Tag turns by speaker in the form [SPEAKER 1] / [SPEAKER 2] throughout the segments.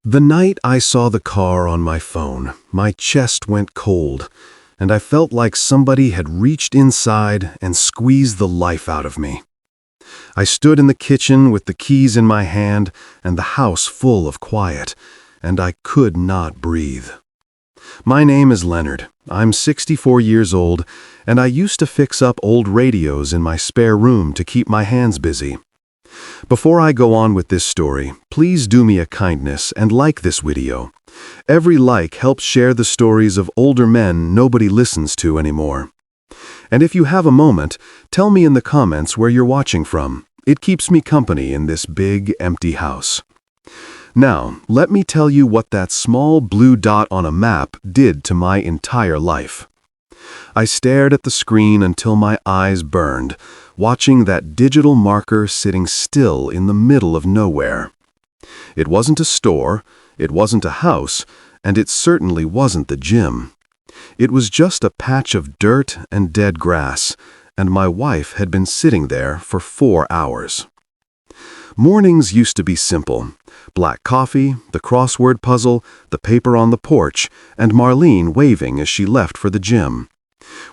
[SPEAKER 1] The night I saw the car on my phone, my chest went cold, and I felt like somebody had reached inside and squeezed the life out of me. I stood in the kitchen with the keys in my hand and the house full of quiet, and I could not breathe. My name is Leonard. I'm 64 years old, and I used to fix up old radios in my spare room to keep my hands busy. Before I go on with this story, please do me a kindness and like this video. Every like helps share the stories of older men nobody listens to anymore. And if you have a moment, tell me in the comments where you're watching from. It keeps me company in this big, empty house. Now, let me tell you what that small blue dot on a map did to my entire life. I stared at the screen until my eyes burned, watching that digital marker sitting still in the middle of nowhere. It wasn't a store, it wasn't a house, and it certainly wasn't the gym. It was just a patch of dirt and dead grass, and my wife had been sitting there for 4 hours. Mornings used to be simple. Black coffee, the crossword puzzle, the paper on the porch, and Marlene waving as she left for the gym.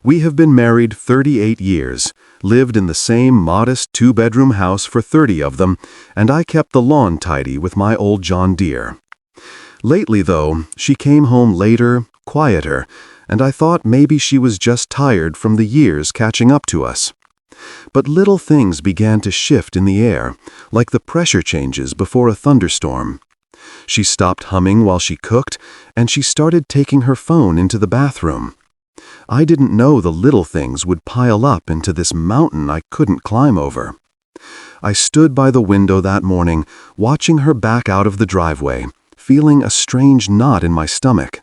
[SPEAKER 1] We have been married 38 years, lived in the same modest 2-bedroom house for 30 of them, and I kept the lawn tidy with my old John Deere. Lately, though, she came home later, quieter, and I thought maybe she was just tired from the years catching up to us. But little things began to shift in the air, like the pressure changes before a thunderstorm. She stopped humming while she cooked, and she started taking her phone into the bathroom. I didn't know the little things would pile up into this mountain I couldn't climb over. I stood by the window that morning, watching her back out of the driveway, feeling a strange knot in my stomach.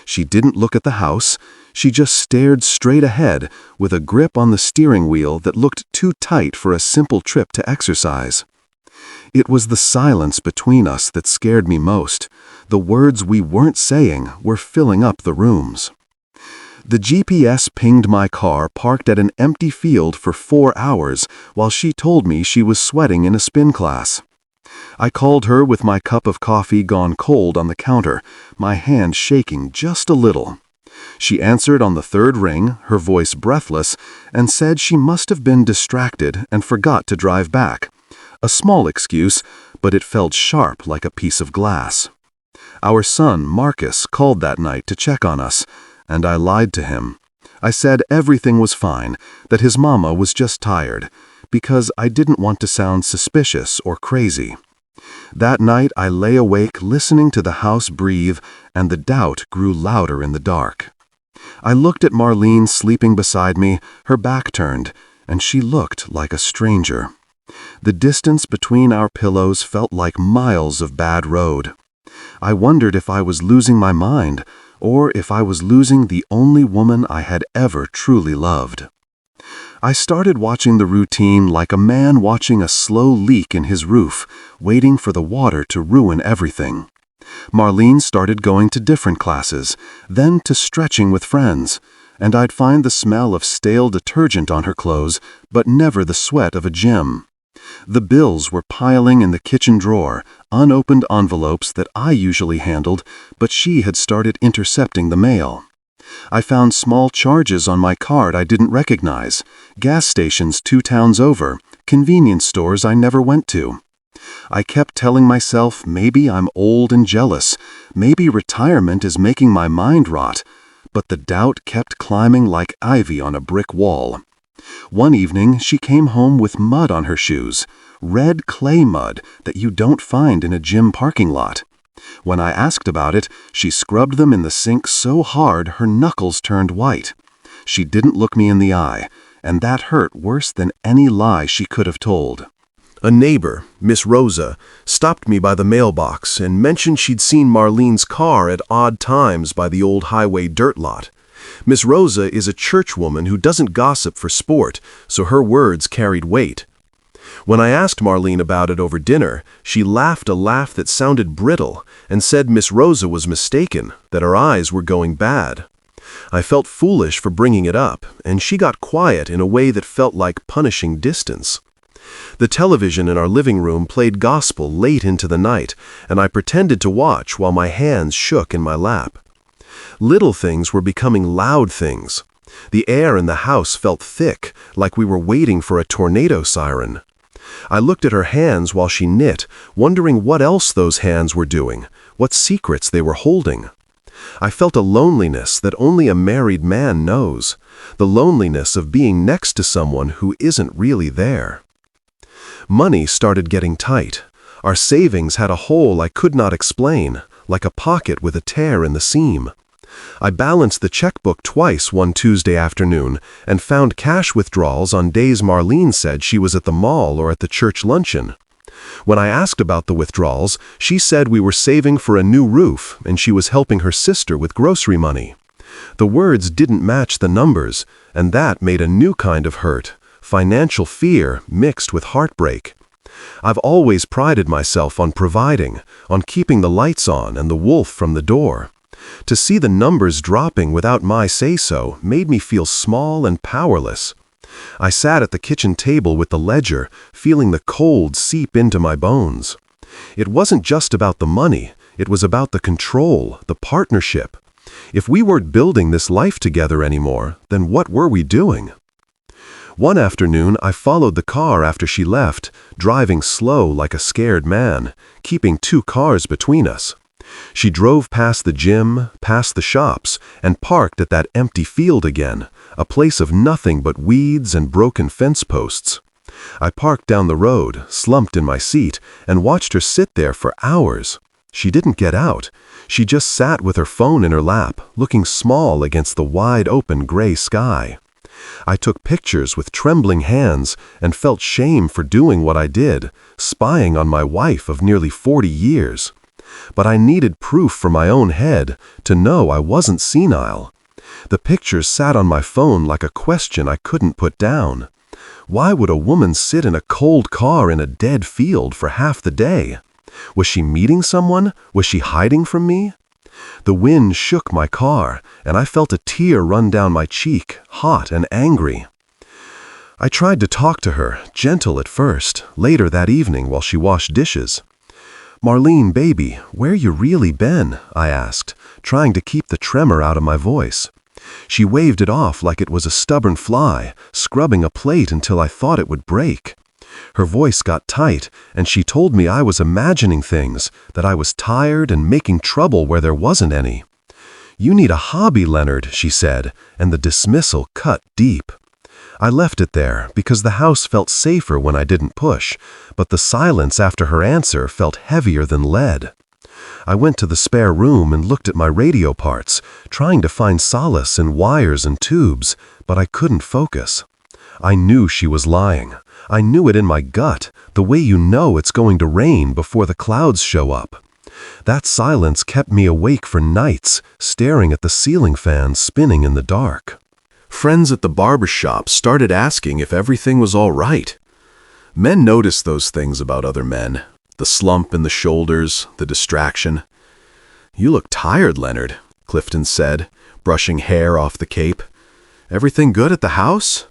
[SPEAKER 1] She didn't look at the house. She just stared straight ahead with a grip on the steering wheel that looked too tight for a simple trip to exercise. It was the silence between us that scared me most. The words we weren't saying were filling up the rooms. The GPS pinged my car parked at an empty field for 4 hours while she told me she was sweating in a spin class. I called her with my cup of coffee gone cold on the counter, my hand shaking just a little. She answered on the 3rd ring, her voice breathless, and said she must have been distracted and forgot to drive back. A small excuse, but it felt sharp like a piece of glass. Our son, Marcus, called that night to check on us, and I lied to him. I said everything was fine, that his mama was just tired, because I didn't want to sound suspicious or crazy. That night I lay awake listening to the house breathe, and the doubt grew louder in the dark. I looked at Marlene sleeping beside me, her back turned, and she looked like a stranger. The distance between our pillows felt like miles of bad road. I wondered if I was losing my mind, or if I was losing the only woman I had ever truly loved. I started watching the routine like a man watching a slow leak in his roof, waiting for the water to ruin everything. Marlene started going to different classes, then to stretching with friends, and I'd find the smell of stale detergent on her clothes, but never the sweat of a gym. The bills were piling in the kitchen drawer, unopened envelopes that I usually handled, but she had started intercepting the mail. I found small charges on my card I didn't recognize, gas stations 2 towns over, convenience stores I never went to. I kept telling myself maybe I'm old and jealous, maybe retirement is making my mind rot, but the doubt kept climbing like ivy on a brick wall. One evening she came home with mud on her shoes, red clay mud that you don't find in a gym parking lot. When I asked about it, she scrubbed them in the sink so hard her knuckles turned white. She didn't look me in the eye, and that hurt worse than any lie she could have told. A neighbor, Miss Rosa, stopped me by the mailbox and mentioned she'd seen Marlene's car at odd times by the old highway dirt lot. Miss Rosa is a churchwoman who doesn't gossip for sport, so her words carried weight. When I asked Marlene about it over dinner, she laughed a laugh that sounded brittle and said Miss Rosa was mistaken, that her eyes were going bad. I felt foolish for bringing it up, and she got quiet in a way that felt like punishing distance.
[SPEAKER 2] The television in our living room played gospel late into the night, and I pretended to watch while my hands shook in my lap. Little things were becoming loud things. The air in the house felt thick, like we were waiting for a tornado siren. I looked at her hands while she knit, wondering what else those hands were doing, what secrets they were holding. I felt a loneliness that only a married man knows, the loneliness of being next to someone who isn't really there. Money started getting tight. Our savings had a hole I could not explain, like a pocket with a tear in the seam. I balanced the checkbook twice one Tuesday afternoon and found cash withdrawals on days Marlene said she was at the mall or at the church luncheon. When I asked about the withdrawals, she said we were saving for a new roof and she was helping her sister with grocery money. The words didn't match the numbers, and that made a new kind of hurt, financial fear mixed with heartbreak. I've always prided myself on providing, on keeping the lights on and the wolf from the door. To see the numbers dropping without my say-so made me feel small and powerless. I sat at the kitchen table with the ledger, feeling the cold seep into my bones. It wasn't just about the money, it was about the control, the partnership. If we weren't building this life together anymore, then what were we doing? One afternoon, I followed the car after she left, driving slow like a scared man, keeping 2 cars between us. She drove past the gym, past the shops, and parked at that empty field again, a place of nothing but weeds and broken fence posts. I parked down the road, slumped in my seat, and watched her sit there for hours. She didn't get out. She just sat with her phone in her lap, looking small against the wide-open gray sky. I took pictures with trembling hands and felt shame for doing what I did, spying on my wife of nearly 40 years. But I needed proof for my own head to know I wasn't senile. The pictures sat on my phone like a question I couldn't put down. Why would a woman sit in a cold car in a dead field for half the day? Was she meeting someone? Was she hiding from me? The wind shook my car, and I felt a tear run down my cheek, hot and angry. I tried to talk to her, gentle at first, later that evening while she washed dishes. "Marlene, baby, where you really been?" I asked, trying to keep the tremor out of my voice. She waved it off like it was a stubborn fly, scrubbing a plate until I thought it would break. Her voice got tight, and she told me I was imagining things, that I was tired and making trouble where there wasn't any. "You need a hobby, Leonard," she said, and the dismissal cut deep. I left it there because the house felt safer when I didn't push, but the silence after her answer felt heavier than lead. I went to the spare room and looked at my radio parts, trying to find solace in wires and tubes, but I couldn't focus. I knew she was lying. I knew it in my gut, the way you know it's going to rain before the clouds show up. That silence kept me awake for nights, staring at the ceiling fan spinning in the dark. Friends at the barber shop started asking if everything was all right. Men notice those things about other men, the slump in the shoulders, the distraction. "You look tired, Leonard," Clifton said, brushing hair off the cape. "Everything good at the house?"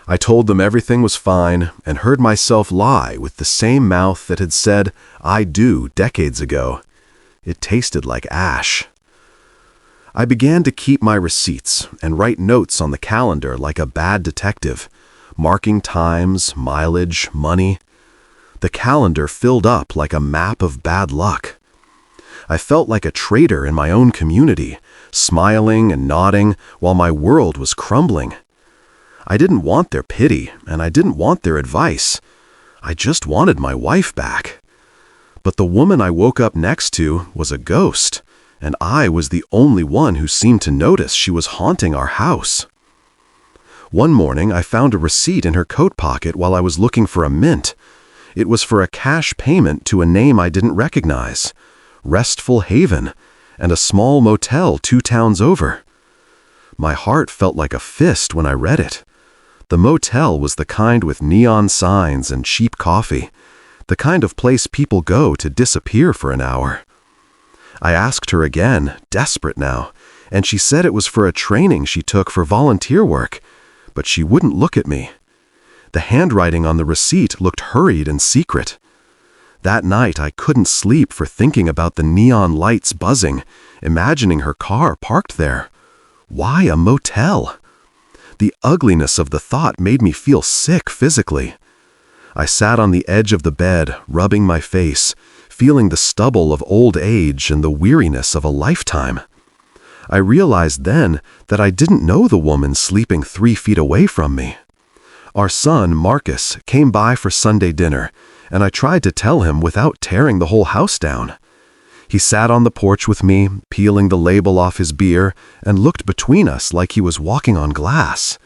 [SPEAKER 2] I told them everything was fine and heard myself lie with the same mouth that had said, "I do," decades ago. It tasted like ash. I began to keep my receipts and write notes on the calendar like a bad detective, marking times, mileage, money. The calendar filled up like a map of bad luck. I felt like a traitor in my own community, smiling and nodding while my world was crumbling. I didn't want their pity, and I didn't want their advice. I just wanted my wife back. But the woman I woke up next to was a ghost, and I was the only one who seemed to notice she was haunting our house. One morning, I found a receipt in her coat pocket while I was looking for a mint. It was for a cash payment to a name I didn't recognize, Restful Haven, and a small motel 2 towns over. My heart felt like a fist when I read it. The motel was the kind with neon signs and cheap coffee, the kind of place people go to disappear for an hour. I asked her again, desperate now, and she said it was for a training she took for volunteer work, but she wouldn't look at me. The handwriting on the receipt looked hurried and secret. That night, I couldn't sleep for thinking about the neon lights buzzing, imagining her car parked there. Why a motel? The ugliness of the thought made me feel sick physically. I sat on the edge of the bed, rubbing my face, feeling the stubble of old age and the weariness of a lifetime. I realized then that I didn't know the woman sleeping 3 feet away from me. Our son, Marcus, came by for Sunday dinner, and I tried to tell him without tearing the whole house down. He sat on the porch with me, peeling the label off his beer, and looked between us like he was walking on glass.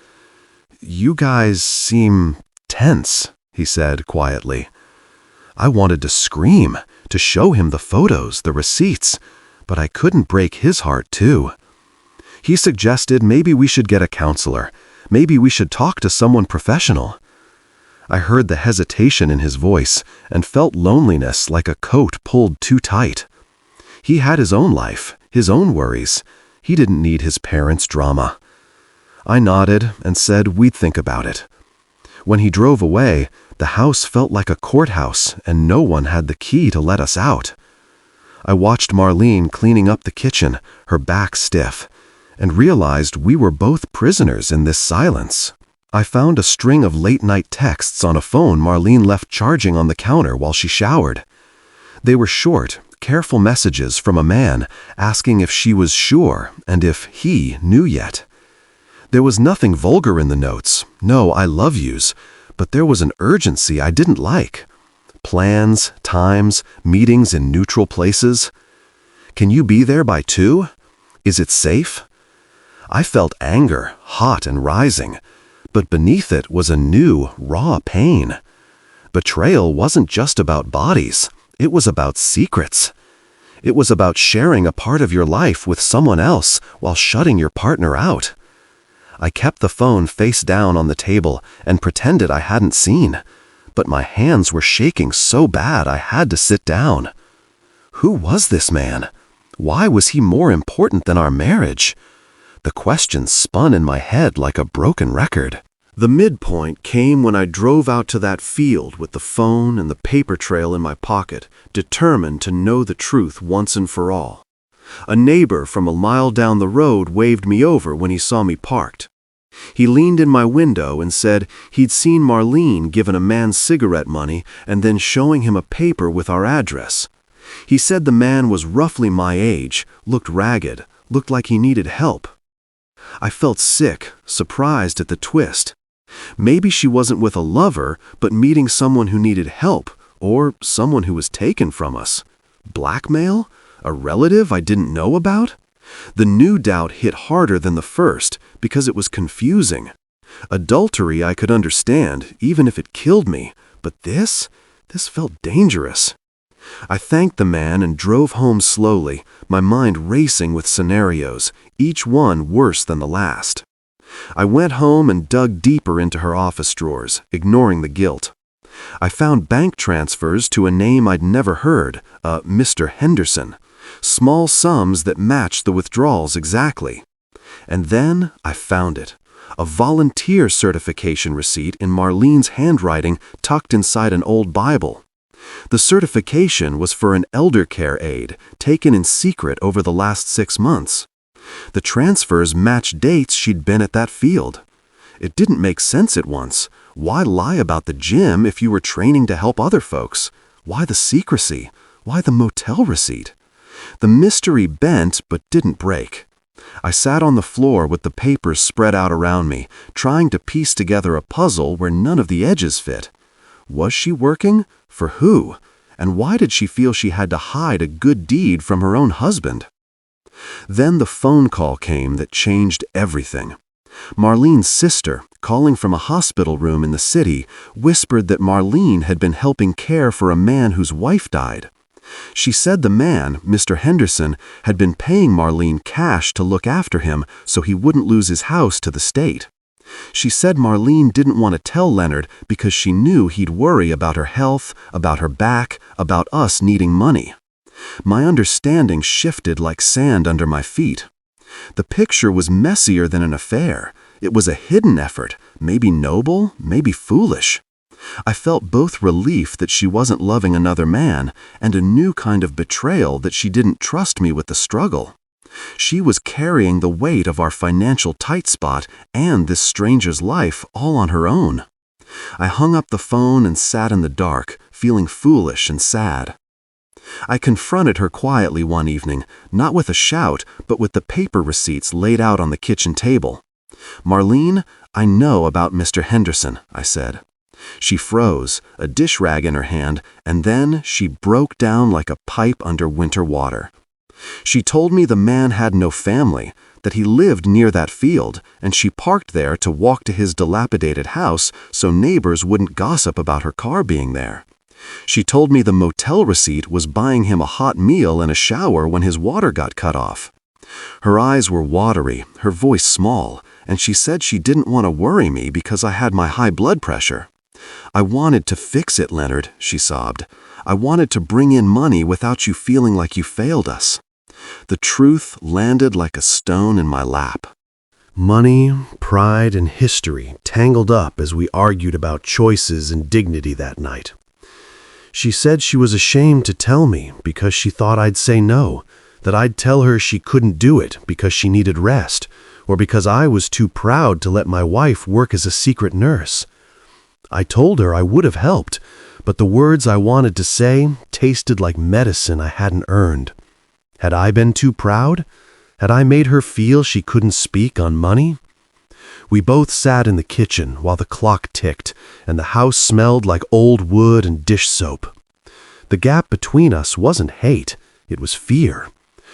[SPEAKER 2] "You guys seem tense," he said quietly. I wanted to scream, to show him the photos, the receipts, but I couldn't break his heart too. He suggested maybe we should get a counselor, maybe we should talk to someone professional. I heard the hesitation in his voice and felt loneliness like a coat pulled too tight. He had his own life, his own worries. He didn't need his parents' drama. I nodded and said we'd think about it. When he drove away, the house felt like a courthouse and no one had the key to let us out. I watched Marlene cleaning up the kitchen, her back stiff, and realized we were both prisoners in this silence. I found a string of late-night texts on a phone Marlene left charging on the counter while she showered. They were short, careful messages from a man asking if she was sure and if he knew yet. There was nothing vulgar in the notes, no I love yous, but there was an urgency I didn't like. Plans, times, meetings in neutral places. Can you be there by 2? Is it safe? I felt anger, hot and rising, but beneath it was a new, raw pain. Betrayal wasn't just about bodies, it was about secrets. It was about sharing a part of your life with someone else while shutting your partner out. I kept the phone face down on the table and pretended I hadn't seen, but my hands were shaking so bad I had to sit down. Who was this man? Why was he more important than our marriage? The questions spun in my head like a broken record. The midpoint came when I drove out to that field with the phone and the paper trail in my pocket, determined to know the truth once and for all. A neighbor from a mile down the road waved me over when he saw me parked. He leaned in my window and said he'd seen Marlene giving a man cigarette money and then showing him a paper with our address. He said the man was roughly my age, looked ragged, looked like he needed help. I felt sick, surprised at the twist. Maybe she wasn't with a lover, but meeting someone who needed help, or someone who was taken from us. Blackmail? A relative I didn't know about? The new doubt hit harder than the first, because it was confusing. Adultery I could understand, even if it killed me, but this felt dangerous. I thanked the man and drove home slowly, my mind racing with scenarios, each one worse than the last. I went home and dug deeper into her office drawers, ignoring the guilt. I found bank transfers to a name I'd never heard, Mr. Henderson, small sums that matched the withdrawals exactly. And then I found it, a volunteer certification receipt in Marlene's handwriting tucked inside an old Bible. The certification was for an elder care aide taken in secret over the last 6 months. The transfers matched dates she'd been at that field. It didn't make sense at once. Why lie about the gym if you were training to help other folks? Why the secrecy? Why the motel receipt? The mystery bent but didn't break. I sat on the floor with the papers spread out around me, trying to piece together a puzzle where none of the edges fit. Was she working? For who? And why did she feel she had to hide a good deed from her own husband? Then the phone call came that changed everything. Marlene's sister, calling from a hospital room in the city, whispered that Marlene had been helping care for a man whose wife died. She said the man, Mr. Henderson, had been paying Marlene cash to look after him so he wouldn't lose his house to the state. She said Marlene didn't want to tell Leonard because she knew he'd worry about her health, about her back, about us needing money. My understanding shifted like sand under my feet. The picture was messier than an affair,
[SPEAKER 1] It was a hidden effort, maybe noble, maybe foolish. I felt both relief that she wasn't loving another man and a new kind of betrayal that she didn't trust me with the struggle. She was carrying the weight of our financial tight spot and this stranger's life all on her own. I hung up the phone and sat in the dark, feeling foolish and sad. I confronted her quietly one evening, not with a shout, but with the paper receipts laid out on the kitchen table. "Marlene, I know about Mr. Henderson," I said. She froze, a dish rag in her hand, and then she broke down like a pipe under winter water. She told me the man had no family, that he lived near that field, and she parked there to walk to his dilapidated house so neighbors wouldn't gossip about her car being there. She told me the motel receipt was buying him a hot meal and a shower when his water got cut off. Her eyes were watery, her voice small, and she said she didn't want to worry me because I had my high blood pressure. "I wanted to fix it, Leonard," she sobbed. "I wanted to bring in money without you feeling like you failed us." The truth landed like a stone in my lap.
[SPEAKER 2] Money, pride, and history tangled up as we argued about choices and dignity that night. She said she was ashamed to tell me because she thought I'd say no, that I'd tell her she couldn't do it because she needed rest, or because I was too proud to let my wife work as a secret nurse. I told her I would have helped, but the words I wanted to say tasted like medicine I hadn't earned. Had I been too proud? Had I made her feel she couldn't speak on money? We both sat in the kitchen while the clock ticked, and the house smelled like old wood and dish soap. The gap between us wasn't hate, it was fear.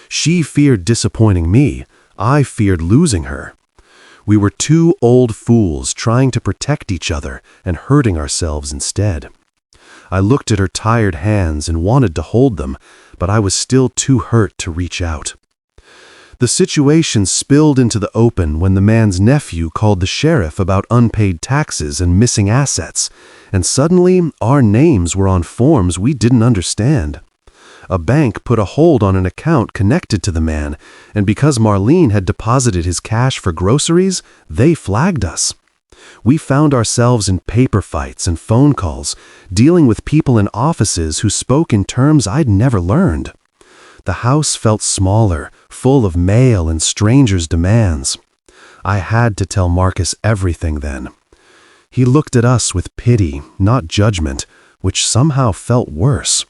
[SPEAKER 2] She feared disappointing me, I feared losing her. We were two old fools trying to protect each other and hurting ourselves instead. I looked at her tired hands and wanted to hold them, but I was still too hurt to reach out. The situation spilled into the open when the man's nephew called the sheriff about unpaid taxes and missing assets, and suddenly our names were on forms we didn't understand. A bank put a hold on an account connected to the man, and because Marlene had deposited his cash for groceries, they flagged us. We found ourselves in paper fights and phone calls, dealing with people in offices who spoke in terms I'd never learned. The house felt smaller, full of mail and strangers' demands. I had to tell Marcus everything then. He looked at us with pity, not judgment, which somehow felt worse.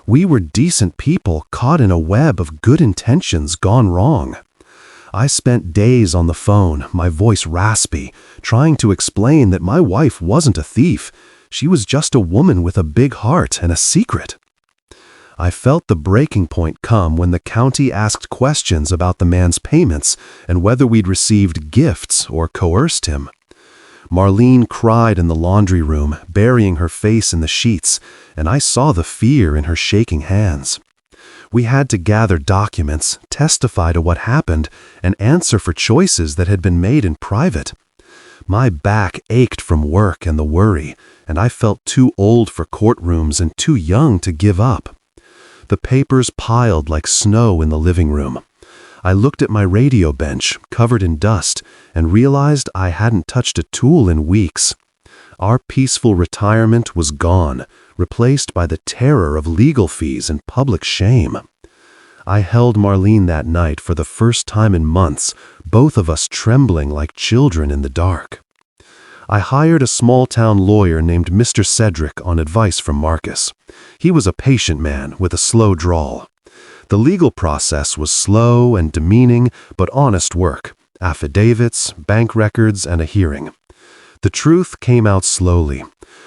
[SPEAKER 2] We were decent people caught in a web of good intentions gone wrong. I spent days on the phone, my voice raspy, trying to explain that my wife wasn't a thief. She was just a woman with a big heart and a secret. I felt the breaking point come when the county asked questions about the man's payments and whether we'd received gifts or coerced him. Marlene cried in the laundry room, burying her face in the sheets, and I saw the fear in her shaking hands. We had to gather documents, testify to what happened, and answer for choices that had been made in private. My back ached from work and the worry, and I felt too old for courtrooms and too young to give up. The papers piled like snow in the living room. I looked at my radio bench, covered in dust, and realized I hadn't touched a tool in weeks. Our peaceful retirement was gone, replaced by the terror of legal fees and public shame. I held Marlene that night for the first time in months, both of us trembling like children in the dark. I hired a small-town lawyer named Mr. Cedric on advice from Marcus. He was a patient man with a slow drawl. The legal process was slow and demeaning, but honest work: affidavits, bank records, and a hearing. The truth came out slowly.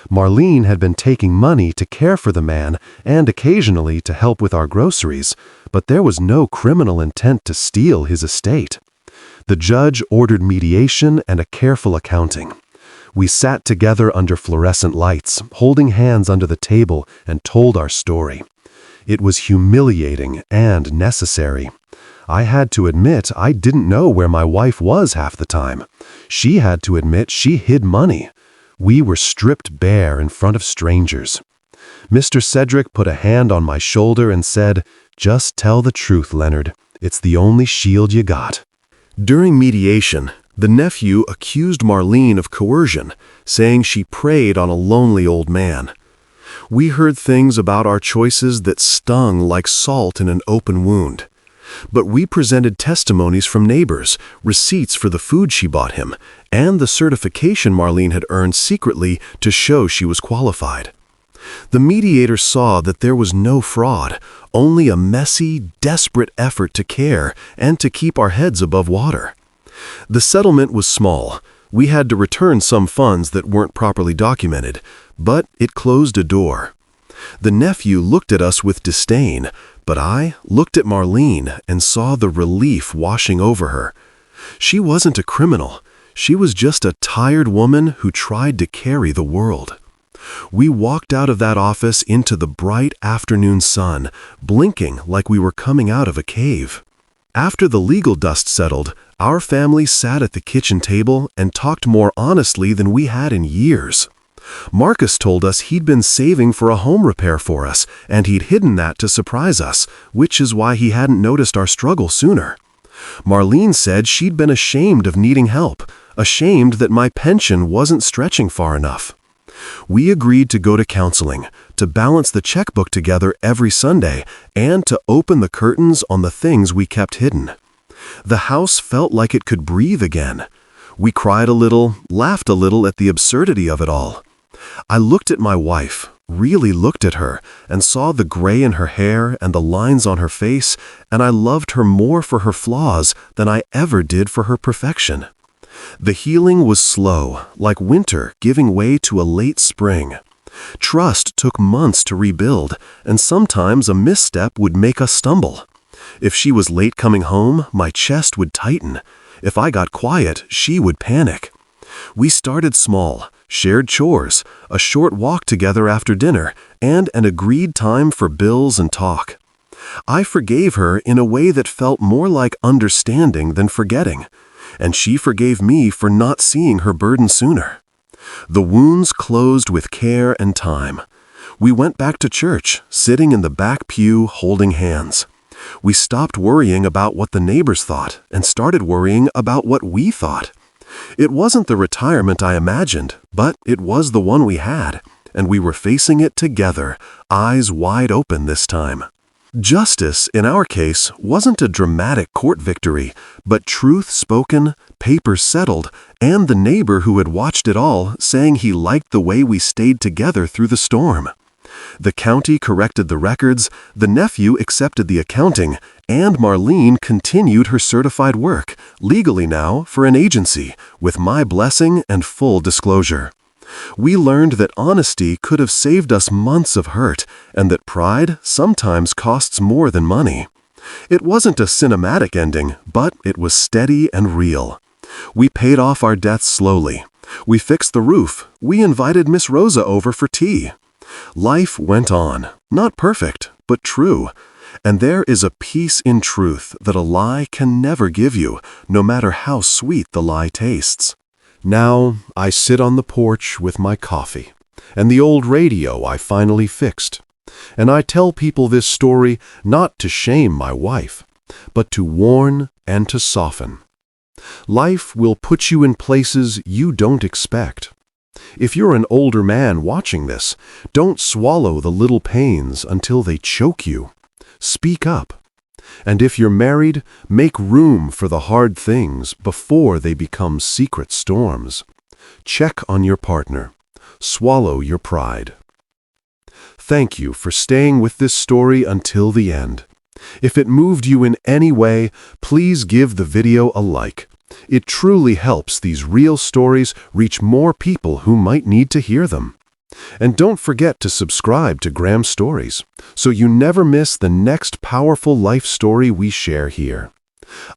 [SPEAKER 2] Marlene had been taking money to care for the man and occasionally to help with our groceries, but there was no criminal intent to steal his estate. The judge ordered mediation and a careful accounting. We sat together under fluorescent lights, holding hands under the table, and told our story. It was humiliating and necessary. I had to admit I didn't know where my wife was half the time. She had to admit she hid money. We were stripped bare in front of strangers. Mr. Cedric put a hand on my shoulder and said, "Just tell the truth, Leonard. It's the only shield you got." During mediation, The nephew accused Marlene of coercion, saying she preyed on a lonely old man. We heard things about our choices that stung like salt in an open wound. But we presented testimonies from neighbors, receipts for the food she bought him, and the certification Marlene had earned secretly to show she was qualified. The mediator saw that there was no fraud, only a messy, desperate effort to care and to keep our heads above water. The settlement was small. We had to return some funds that weren't properly documented, but it closed a door. The nephew looked at us with disdain, but I looked at Marlene and saw the relief washing over her. She wasn't a criminal. She was just a tired woman who tried to carry the world. We walked out of that office into the bright afternoon sun, blinking like we were coming out of a cave. After the legal dust settled, our family sat at the kitchen table and talked more honestly than we had in years. Marcus told us he'd been saving for a home repair for us, and he'd hidden that to surprise us, which is why he hadn't noticed our struggle sooner. Marlene said she'd been ashamed of needing help, ashamed that my pension wasn't stretching far enough. We agreed to go to counseling, to balance the checkbook together every Sunday, and to open the curtains on the things we kept hidden. The house felt like it could breathe again. We cried a little, laughed a little at the absurdity of it all. I looked at my wife, really looked at her, and saw the gray in her hair and the lines on her face, and I loved her more for her flaws than I ever did for her perfection. The healing was slow, like winter giving way to a late spring. Trust took months to rebuild, and sometimes a misstep would make us stumble. If she was late coming home, my chest would tighten. If I got quiet, she would panic. We started small, shared chores, a short walk together after dinner, and an agreed time for bills and talk. I forgave her in a way that felt more like understanding than forgetting, and she forgave me for not seeing her burden sooner. The wounds closed with care and time. We went back to church, sitting in the back pew holding hands. We stopped worrying about what the neighbors thought and started worrying about what we thought. It wasn't the retirement I imagined, but it was the one we had, and we were facing it together, eyes wide open this time. Justice, in our case, wasn't a dramatic court victory, but truth spoken, papers settled, and the neighbor who had watched it all saying he liked the way we stayed together through the storm. The county corrected the records, the nephew accepted the accounting, and Marlene continued her certified work, legally now for an agency, with my blessing and full disclosure. We learned that honesty could have saved us months of hurt, and that pride sometimes costs more than money. It wasn't a cinematic ending, but it was steady and real. We paid off our debts slowly. We fixed the roof. We invited Miss Rosa over for tea. Life went on, not perfect, but true. And there is a peace in truth that a lie can never give you, no matter how sweet the lie tastes. Now, I sit on the porch with my coffee, and the old radio I finally fixed. And I tell people this story not to shame my wife, but to warn and to soften. Life will put you in places you don't expect. If you're an older man watching this, don't swallow the little pains until they choke you. Speak up. And if you're married, make room for the hard things before they become secret storms. Check on your partner. Swallow your pride. Thank you for staying with this story until the end. If it moved you in any way, please give the video a like. It truly helps these real stories reach more people who might need to hear them. And don't forget to subscribe to Graham Stories, so you never miss the next powerful life story we share here.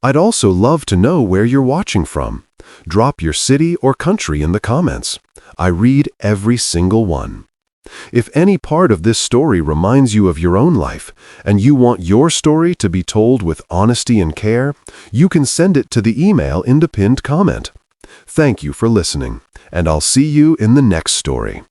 [SPEAKER 2] I'd also love to know where you're watching from. Drop your city or country in the comments. I read every single one. If any part of this story reminds you of your own life, and you want your story to be told with honesty and care, you can send it to the email in the pinned comment. Thank you for listening, and I'll see you in the next story.